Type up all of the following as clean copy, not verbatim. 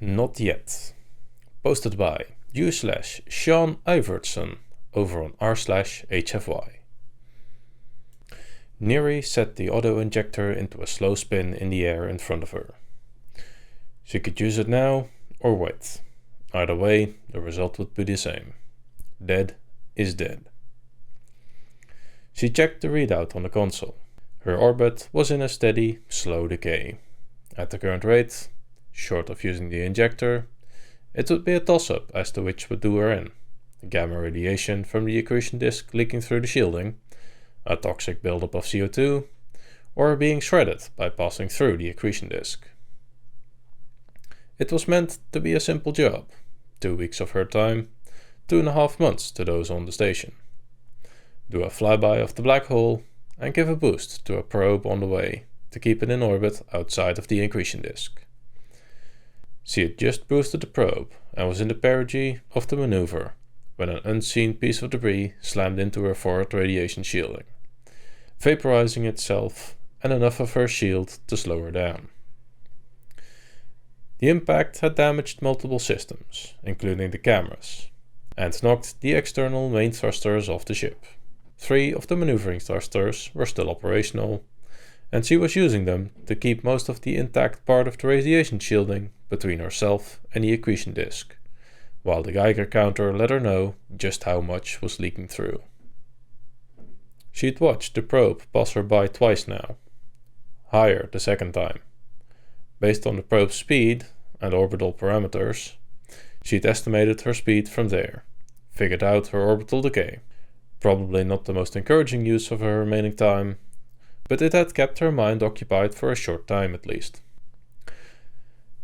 Not yet. Posted by u/Sean Ivertson over on r/HFY. Neri set the auto-injector into a slow spin in the air in front of her. She could use it now or wait. Either way, the result would be the same. Dead is dead. She checked the readout on the console. Her orbit was in a steady, slow decay. At the current rate, short of using the injector, it would be a toss-up as to which would do her in. Gamma radiation from the accretion disk leaking through the shielding, a toxic buildup of CO2, or being shredded by passing through the accretion disk. It was meant to be a simple job. 2 weeks of her time, 2.5 months to those on the station. Do a flyby of the black hole and give a boost to a probe on the way to keep it in orbit outside of the accretion disk. She had just boosted the probe and was in the perigee of the maneuver when an unseen piece of debris slammed into her forward radiation shielding, vaporizing itself and enough of her shield to slow her down. The impact had damaged multiple systems, including the cameras, and knocked the external main thrusters off the ship. 3 of the maneuvering thrusters were still operational, and she was using them to keep most of the intact part of the radiation shielding between herself and the accretion disk, while the Geiger counter let her know just how much was leaking through. She'd watched the probe pass her by twice now, higher the second time. Based on the probe's speed and orbital parameters, she'd estimated her speed from there, figured out her orbital decay. Probably not the most encouraging use of her remaining time, but it had kept her mind occupied for a short time at least.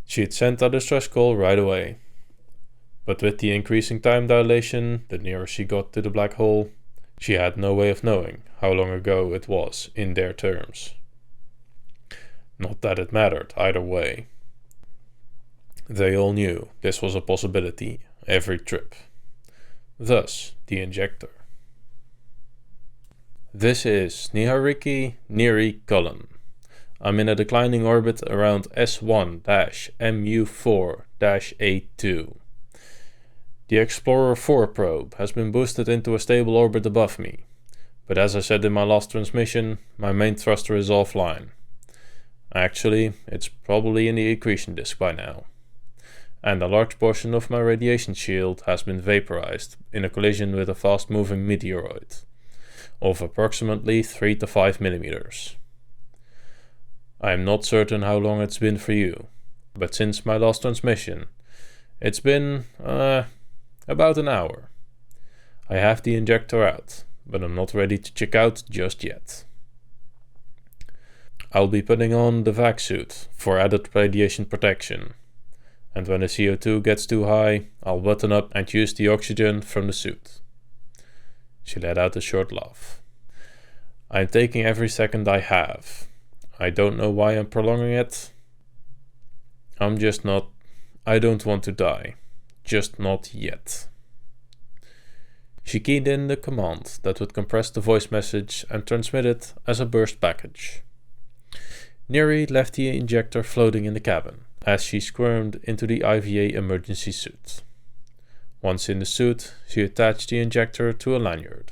She'd sent a distress call right away, but with the increasing time dilation the nearer she got to the black hole, she had no way of knowing how long ago it was in their terms. Not that it mattered either way. They all knew this was a possibility every trip. Thus, the injector. This is Nihariki Neri Cullen. I'm in a declining orbit around S1-MU4-A2. The Explorer 4 probe has been boosted into a stable orbit above me, but as I said in my last transmission, my main thruster is offline. Actually, it's probably in the accretion disk by now. And a large portion of my radiation shield has been vaporized in a collision with a fast-moving meteoroid of approximately 3 to 5 millimeters. I am not certain how long it's been for you, but since my last transmission, it's been about an hour. I have the injector out, but I'm not ready to check out just yet. I'll be putting on the vac suit for added radiation protection, and when the CO2 gets too high, I'll button up and use the oxygen from the suit. She let out a short laugh. I'm taking every second I have. I don't know why I'm prolonging it. I don't want to die. Just not yet. She keyed in the command that would compress the voice message and transmit it as a burst package. Neri left the injector floating in the cabin as she squirmed into the IVA emergency suit. Once in the suit, she attached the injector to a lanyard.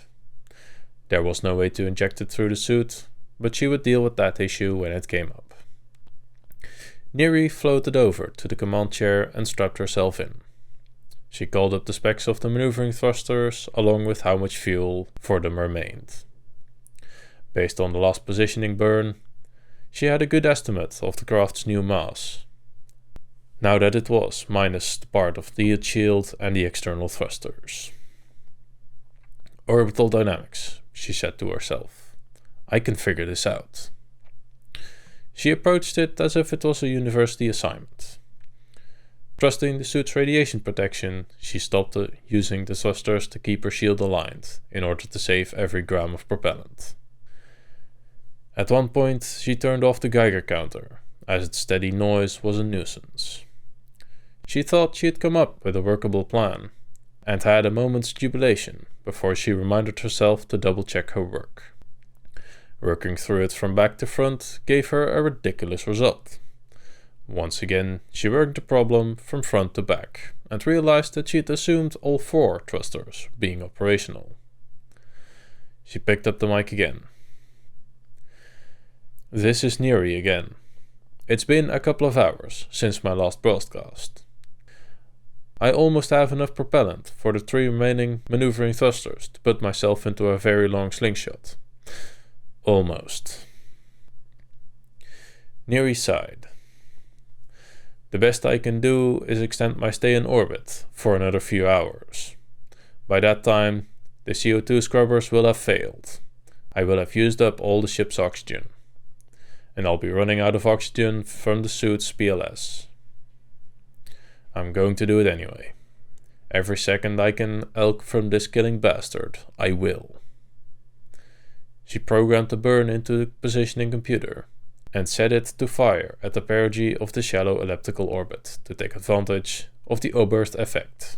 There was no way to inject it through the suit, but she would deal with that issue when it came up. Neri floated over to the command chair and strapped herself in. She called up the specs of the maneuvering thrusters along with how much fuel for them remained. Based on the last positioning burn, she had a good estimate of the craft's new mass, now that it was minus the part of the heat shield and the external thrusters. Orbital dynamics, she said to herself. I can figure this out. She approached it as if it was a university assignment. Trusting the suit's radiation protection, she stopped using the thrusters to keep her shield aligned in order to save every gram of propellant. At one point, she turned off the Geiger counter, as its steady noise was a nuisance. She thought she had come up with a workable plan, and had a moment's jubilation before she reminded herself to double-check her work. Working through it from back to front gave her a ridiculous result. Once again, she worked the problem from front to back, and realized that she'd assumed all 4 thrusters being operational. She picked up the mic again. This is Neri again. It's been a couple of hours since my last broadcast. I almost have enough propellant for the 3 remaining maneuvering thrusters to put myself into a very long slingshot. Almost. Neri sighed. The best I can do is extend my stay in orbit for another few hours. By that time, the CO2 scrubbers will have failed. I will have used up all the ship's oxygen. And I'll be running out of oxygen from the suit's PLS. I'm going to do it anyway. Every second I can elk from this killing bastard, I will. She programmed the burn into the positioning computer and set it to fire at the perigee of the shallow elliptical orbit to take advantage of the O-burst effect.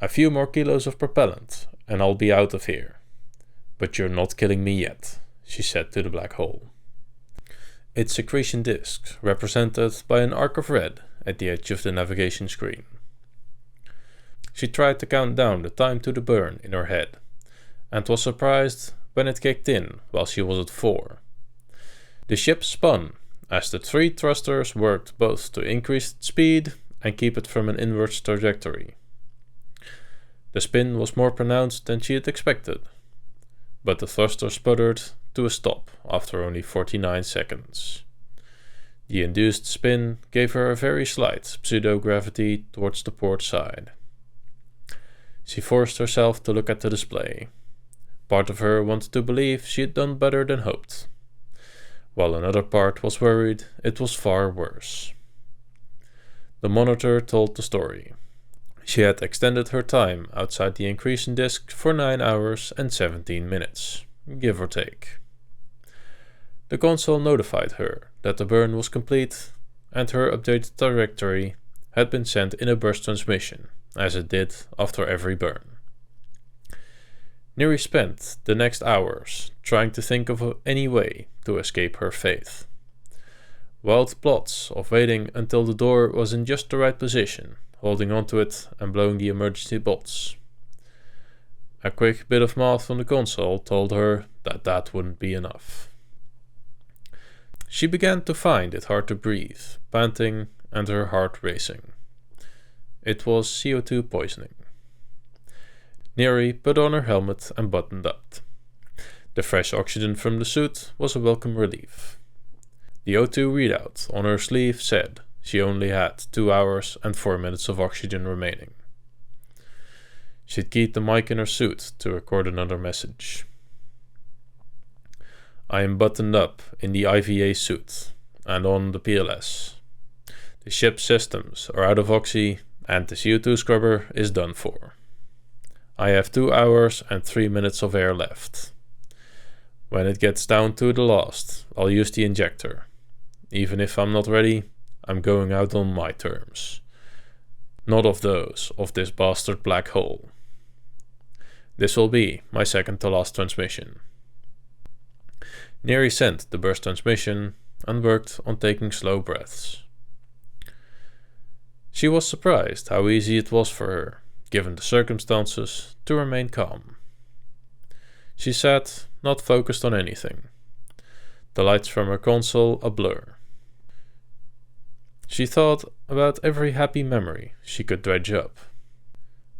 A few more kilos of propellant and I'll be out of here. But you're not killing me yet, she said to the black hole. Its secretion disk represented by an arc of red at the edge of the navigation screen. She tried to count down the time to the burn in her head, and was surprised when it kicked in while she was at 4. The ship spun as the 3 thrusters worked both to increase its speed and keep it from an inwards trajectory. The spin was more pronounced than she had expected, but the thruster sputtered to a stop after only 49 seconds. The induced spin gave her a very slight pseudo-gravity towards the port side. She forced herself to look at the display. Part of her wanted to believe she had done better than hoped, while another part was worried it was far worse. The monitor told the story. She had extended her time outside the increasing disk for 9 hours and 17 minutes, give or take. The console notified her that the burn was complete and her updated trajectory had been sent in a burst transmission, as it did after every burn. Neri spent the next hours trying to think of any way to escape her fate. Wild plots of waiting until the door was in just the right position, holding onto it and blowing the emergency bolts. A quick bit of math on the console told her that that wouldn't be enough. She began to find it hard to breathe, panting and her heart racing. It was CO2 poisoning. Neri put on her helmet and buttoned up. The fresh oxygen from the suit was a welcome relief. The O2 readout on her sleeve said she only had 2 hours and 4 minutes of oxygen remaining. She'd keyed the mic in her suit to record another message. I am buttoned up in the IVA suit and on the PLS. The ship's systems are out of oxy and the CO2 scrubber is done for. I have 2 hours and 3 minutes of air left. When it gets down to the last, I'll use the injector. Even if I'm not ready, I'm going out on my terms. Not of those of this bastard black hole. This will be my second to last transmission. Neri sent the burst transmission and worked on taking slow breaths. She was surprised how easy it was for her, given the circumstances, to remain calm. She sat, not focused on anything, the lights from her console a blur. She thought about every happy memory she could dredge up,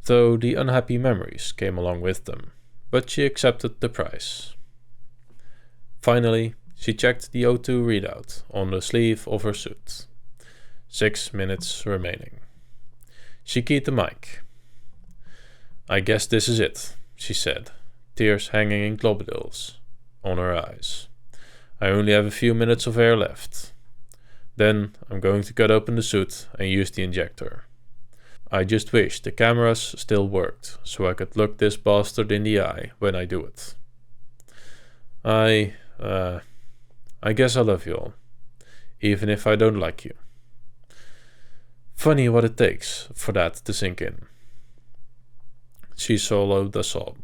though the unhappy memories came along with them, but she accepted the price. Finally, she checked the O2 readout on the sleeve of her suit. 6 minutes remaining. She keyed the mic. I guess this is it, she said, tears hanging in globulils on her eyes. I only have a few minutes of air left. Then I'm going to cut open the suit and use the injector. I just wish the cameras still worked, so I could look this bastard in the eye when I do it. I guess I love you all, even if I don't like you. Funny what it takes for that to sink in. She swallowed a sob.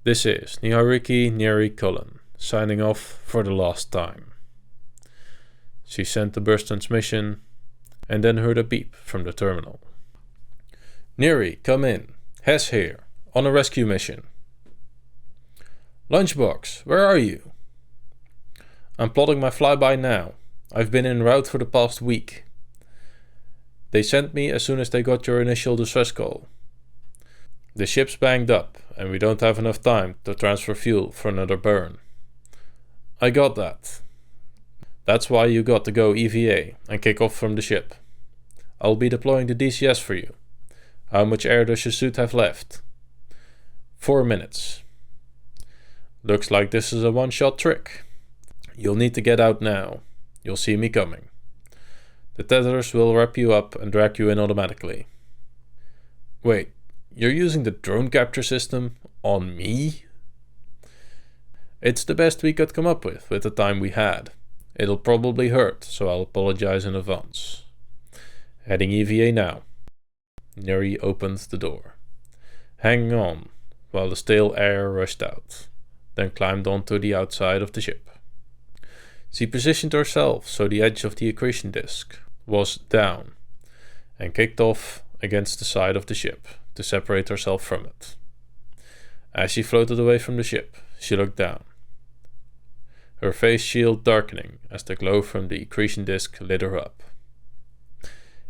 This is Niharuki Neri Cullen, signing off for the last time. She sent the burst transmission and then heard a beep from the terminal. Neri, come in. Hess here, on a rescue mission. Lunchbox, where are you? I'm plotting my flyby now. I've been en route for the past week. They sent me as soon as they got your initial distress call. The ship's banged up, and we don't have enough time to transfer fuel for another burn. I got that. That's why you got to go EVA and kick off from the ship. I'll be deploying the DCS for you. How much air does your suit have left? 4 minutes. Looks like this is a one-shot trick. You'll need to get out now. You'll see me coming. The tethers will wrap you up and drag you in automatically. Wait, you're using the drone capture system on me? It's the best we could come up with the time we had. It'll probably hurt, so I'll apologize in advance. Heading EVA now. Neri opened the door, hanging on while the stale air rushed out, then climbed onto the outside of the ship. She positioned herself so the edge of the accretion disk was down and kicked off against the side of the ship to separate herself from it. As she floated away from the ship, she looked down, her face shield darkening as the glow from the accretion disk lit her up.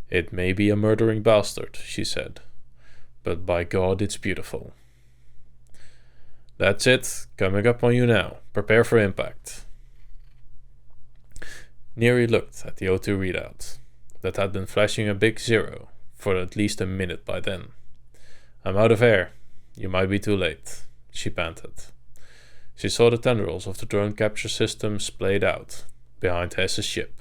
It may be a murdering bastard, she said, but by God it's beautiful. That's it, coming up on you now. Prepare for impact. Neri looked at the O2 readout, that had been flashing a big 0 for at least a minute by then. I'm out of air. You might be too late, she panted. She saw the tendrils of the drone capture system splayed out behind Hess's ship.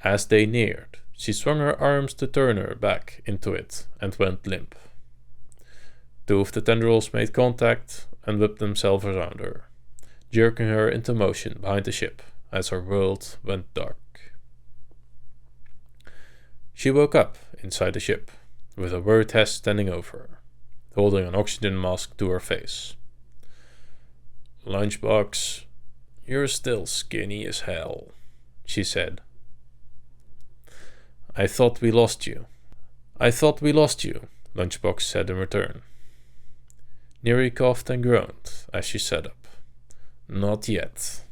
As they neared, she swung her arms to turn her back into it and went limp. 2 of the tendrils made contact and whipped themselves around her, jerking her into motion behind the ship as her world went dark. She woke up inside the ship, with a worried Hess standing over her, holding an oxygen mask to her face. Lunchbox, you're still skinny as hell, she said. I thought we lost you, Lunchbox said in return. Neri coughed and groaned as she sat up. Not yet.